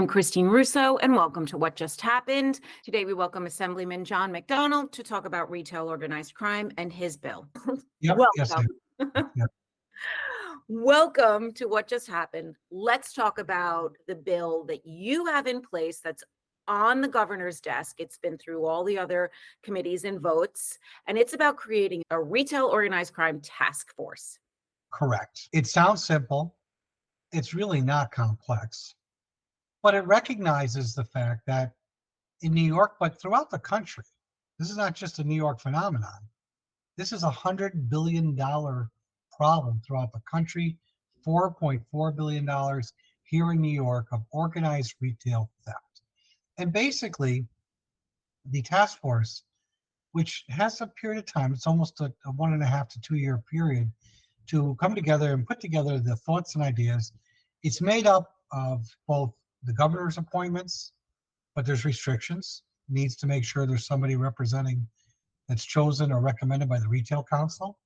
I'm Christine Russo, and welcome to What Just Happened. Today, we welcome Assemblyman John McDonald to talk about retail organized crime and his bill. Yep. Yes. Welcome. Yep. Welcome to What Just Happened. Let's talk about the bill that you have in place that's on the governor's desk. It's been through all the other committees and votes, and it's about creating a retail organized crime task force. Correct. It sounds simple. It's really not complex, but it recognizes the fact that in New York, but throughout the country, this is not just a New York phenomenon. This is $100 billion problem throughout the country, $4.4 billion here in New York of organized retail theft. And basically, the task force, which has a period of time, it's almost a 1.5 to 2 year period to come together and put together the thoughts and ideas. It's made up of both the governor's appointments, but there's restrictions. Needs to make sure there's somebody representing that's chosen or recommended by the Retail Council,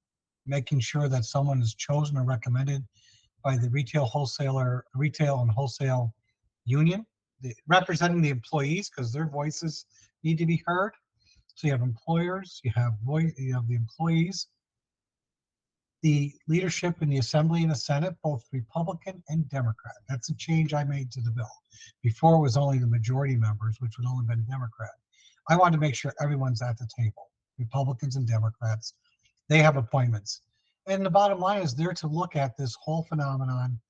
making sure that someone is chosen or recommended by the Retail and Wholesale Union, representing the employees because their voices need to be heard. So you have employers, you have the employees, the leadership in the Assembly and the Senate, both Republican and Democrat. That's a change I made to the bill. Before it was only the majority members, which would only been Democrat. I wanted to make sure everyone's at the table, Republicans and Democrats. They have appointments. And the bottom line is they're to look at this whole phenomenon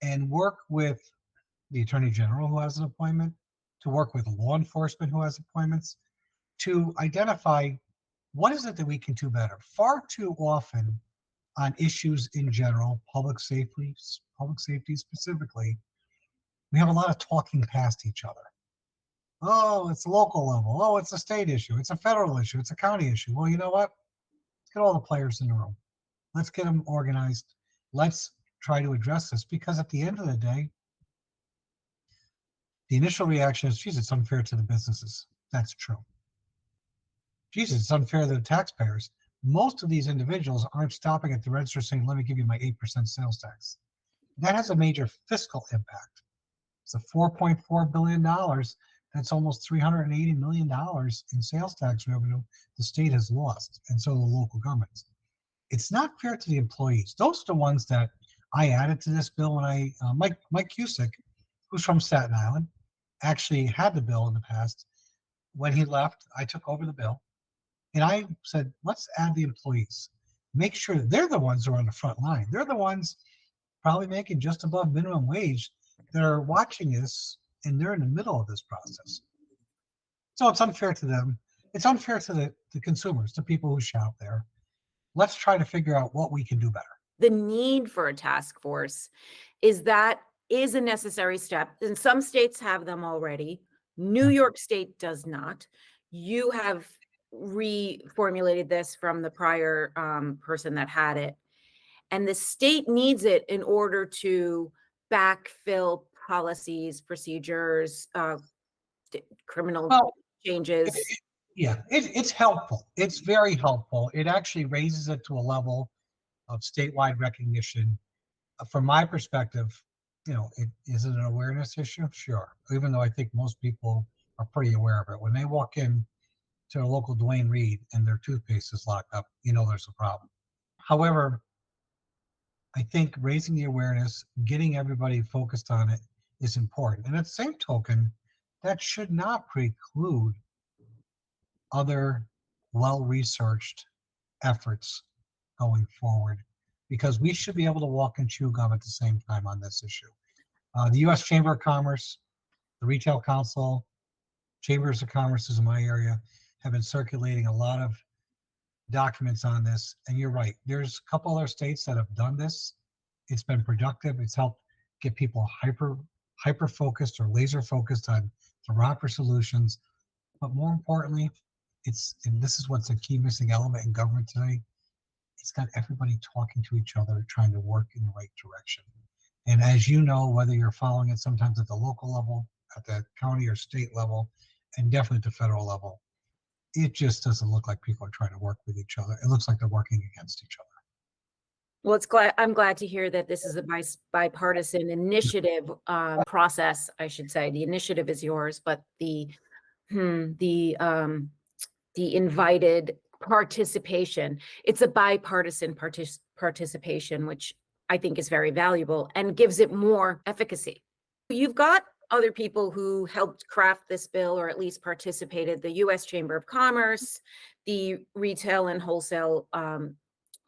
and work with the Attorney General who has an appointment, to work with law enforcement who has appointments, to identify what is it that we can do better. Far too often on issues in general, public safety specifically, we have a lot of talking past each other. Oh, it's local level. Oh, it's a state issue. It's a federal issue. It's a county issue. Well, you know what? Let's get all the players in the room. Let's get them organized. Let's try to address this, because at the end of the day, the initial reaction is, geez, it's unfair to the businesses. That's true. Jesus, it's unfair to the taxpayers. Most of these individuals aren't stopping at the register saying, let me give you my 8% sales tax. That has a major fiscal impact. It's a $4.4 billion. That's almost $380 million in sales tax revenue the state has lost, and so the local governments. It's not fair to the employees. Those are the ones that I added to this bill when Mike Cusick, who's from Staten Island, actually had the bill in the past. When he left, I took over the bill. And I said, let's add the employees. Make sure that they're the ones who are on the front line. They're the ones probably making just above minimum wage that are watching this, and they're in the middle of this process. So it's unfair to them. It's unfair to the consumers, the people who shop there. Let's try to figure out what we can do better. The need for a task force is a necessary step. And some states have them already. New York State does not. You have reformulated this from the prior person that had it, and the state needs it in order to backfill policies, procedures, criminal changes. It's helpful. It's very helpful. It actually raises it to a level of statewide recognition. From my perspective, is it an awareness issue? Sure. Even though I think most people are pretty aware of it. When they walk in to a local Duane Reade and their toothpaste is locked up, there's a problem. However, I think raising the awareness, getting everybody focused on it is important. And at the same token, that should not preclude other well-researched efforts going forward, because we should be able to walk and chew gum at the same time on this issue. The U.S. Chamber of Commerce, the Retail Council, Chambers of Commerce is in my area, have been circulating a lot of documents on this. And you're right, there's a couple other states that have done this. It's been productive. It's helped get people hyper focused or laser focused on the proper solutions. But more importantly, and this is what's a key missing element in government today, it's got everybody talking to each other, trying to work in the right direction. And as you know, whether you're following it sometimes at the local level, at the county or state level, and definitely at the federal level, it just doesn't look like people are trying to work with each other. It looks like they're working against each other. Well, I'm glad to hear that this is a bipartisan initiative, process, I should say. The initiative is yours, but hmm, the invited participation, it's a bipartisan participation, which I think is very valuable and gives it more efficacy. You've got other people who helped craft this bill, or at least participated: the U.S. Chamber of Commerce, the Retail and Wholesale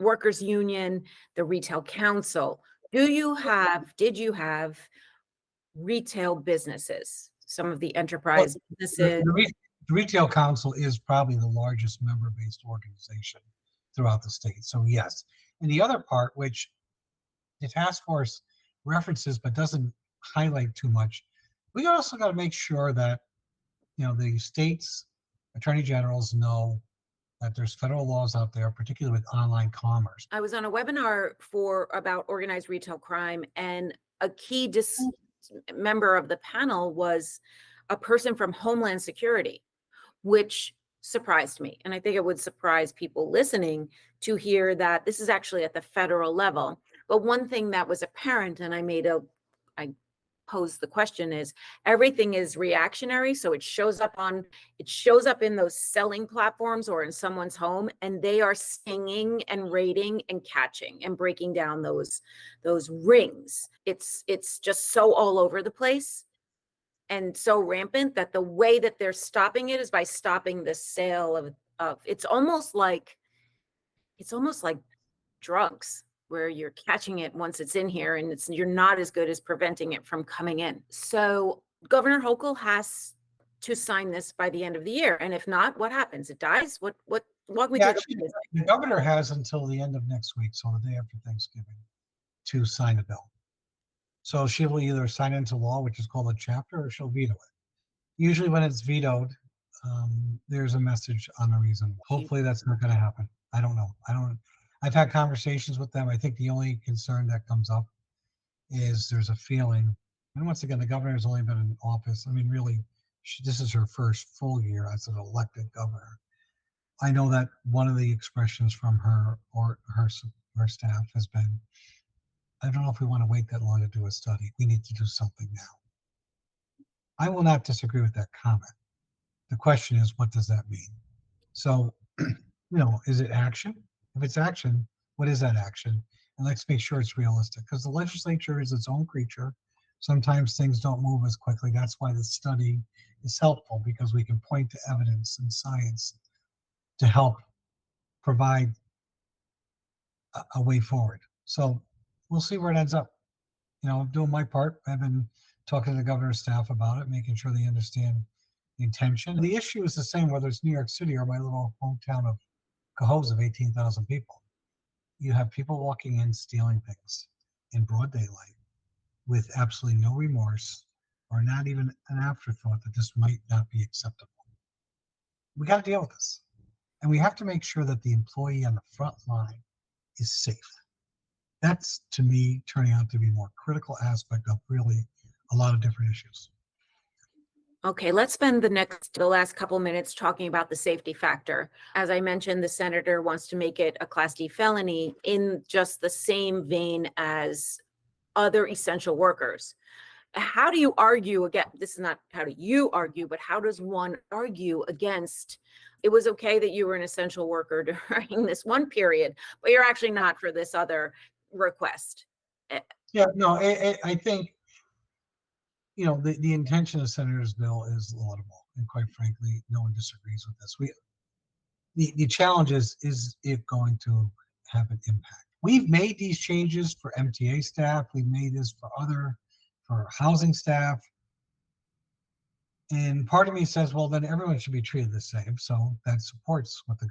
Workers Union, the Retail Council. Did you have retail businesses, some of the Well, enterprise the, businesses? the Retail Council is probably the largest member-based organization throughout the state. So yes. And the other part, which the task force references but doesn't highlight too much, we also got to make sure that the states attorney generals know that there's federal laws out there, particularly with online commerce. I was on a webinar about organized retail crime, and a key member of the panel was a person from Homeland Security, which surprised me. And I think it would surprise people listening to hear that this is actually at the federal level. But one thing that was apparent, and I posed the question, is everything is reactionary. So it shows up in those selling platforms or in someone's home, and they are stinging and raiding and catching and breaking down those rings. It's just so all over the place and so rampant that the way that they're stopping it is by stopping the sale of it's almost like drugs, where you're catching it once it's in here, and you're not as good as preventing it from coming in. So Governor Hochul has to sign this by the end of the year, and if not, what happens? It dies? Walk me through Actually, the governor has until the end of next week, so the day after Thanksgiving, to sign the bill. So she will either sign it into law, which is called a chapter, or she'll veto it. Usually when it's vetoed, there's a message on the reason. Hopefully that's not going to happen. I don't know. I've had conversations with them. I think the only concern that comes up is there's a feeling, and once again, the governor has only been in office. I mean, really, this is her first full year as an elected governor. I know that one of the expressions from her or her staff has been, I don't know if we want to wait that long to do a study. We need to do something now. I will not disagree with that comment. The question is, what does that mean? So, is it action? If it's action, what is that action? And let's make sure it's realistic, because the legislature is its own creature. Sometimes things don't move as quickly. That's why the study is helpful, because we can point to evidence and science to help provide a way forward. So we'll see where it ends up. I'm doing my part. I've been talking to the governor's staff about it, making sure they understand the intention. The issue is the same whether it's New York City or my little hometown of Cohoes of 18,000 people. You have people walking in stealing things in broad daylight with absolutely no remorse or not even an afterthought that this might not be acceptable. We got to deal with this. And we have to make sure that the employee on the front line is safe. That's, to me, turning out to be a more critical aspect of really a lot of different issues. Okay, let's spend the last couple minutes talking about the safety factor. As I mentioned, the senator wants to make it a Class D felony in just the same vein as other essential workers. How do you argue against, this is not how do you argue, but how does one argue against, it was okay that you were an essential worker during this one period, but you're actually not for this other request? Yeah, no, I think, the intention of the senator's bill is laudable, and quite frankly, no one disagrees with this. The challenge is it going to have an impact? We've made these changes for MTA staff. We've made this for housing staff. And part of me says, well, then everyone should be treated the same. So that supports what the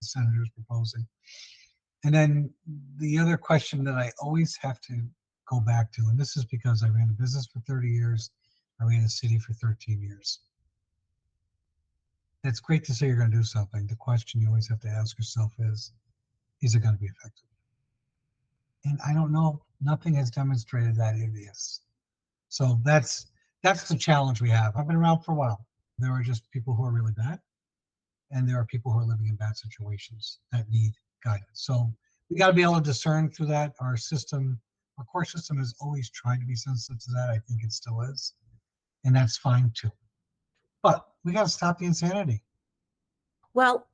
senator is proposing. And then the other question that I always have to go back to, and this is because I ran a business for 30 years, I ran a city for 13 years. It's great to say you're going to do something. The question you always have to ask yourself is it going to be effective? And I don't know. Nothing has demonstrated that it is. So that's the challenge we have. I've been around for a while. There are just people who are really bad, and there are people who are living in bad situations that need guidance. So we got to be able to discern through that. Our court system has always tried to be sensitive to that. I think it still is, and that's fine too. But we got to stop the insanity. Well,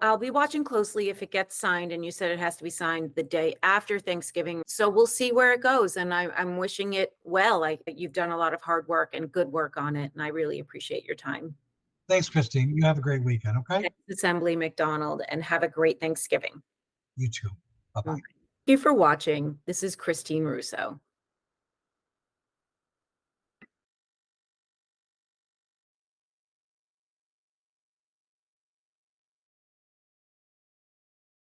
I'll be watching closely if it gets signed, and you said it has to be signed the day after Thanksgiving. So we'll see where it goes, and I'm wishing it well. You've done a lot of hard work and good work on it, and I really appreciate your time. Thanks, Christine. You have a great weekend, okay? Thanks, Assemblyman McDonald, and have a great Thanksgiving. You too. Bye-bye. Thank you for watching. This is Christine Russo.